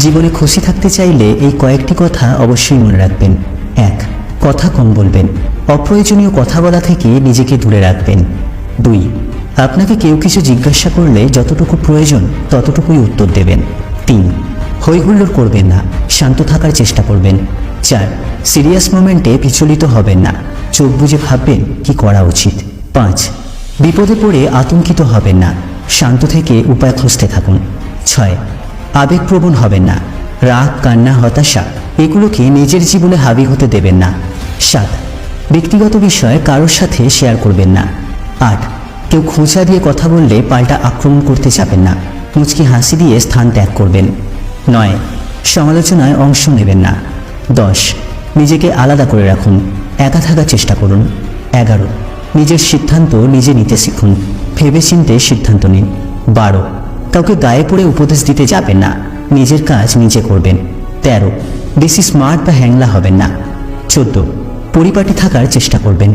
জীবনে খুশি থাকতে চাইলে এই কয়েকটি কথা অবশ্যই মনে রাখবেন। 1. কথা কম বলবেন, অপ্রয়োজনীয় কথা বলা থেকে নিজেকে দূরে রাখবেন। 2. আপনাকে কেউ কিছু জিজ্ঞাসা করলে যতটুকু প্রয়োজন ততটুকুই উত্তর দেবেন। 3. হইহুল্লোড় করবেন না, শান্ত থাকার চেষ্টা করবেন। 4. সিরিয়াস মোমেন্টে বিচলিত হবেন না, চোখ বুজে ভাববেন কি করা উচিত। 5. বিপদে পড়ে আতঙ্কিত হবেন না, শান্ত থেকে উপায় খুঁজতে থাকুন। 6. আবেগপ্রবণ হবেন না, রাগ, কান্না, হতাশা এগুলোকে নিজের জীবনে হাবি হতে দেবেন না। 7. ব্যক্তিগত বিষয় কারোর সাথে শেয়ার করবেন না। 8. কেউ খোঁচা দিয়ে কথা বললে পাল্টা আক্রমণ করতে যাবেন না, মুচকি হাসি দিয়ে স্থান ত্যাগ করবেন। 9. সমালোচনায় অংশ নেবেন না। 10. নিজেকে আলাদা করে রাখুন, একা থাকার চেষ্টা করুন। 11. নিজের সিদ্ধান্ত নিজে নিতে শিখুন, ভেবেচিন্তে সিদ্ধান্ত নিন। 12. কাউকে গায়ে পড়ে উপদেশ দিতে যাবেন না, নিজের কাজ নিজে করবেন। 13. বেশি স্মার্ট বা হ্যাংলা হবেন না। 14. পরিপাটি থাকার চেষ্টা করবেন।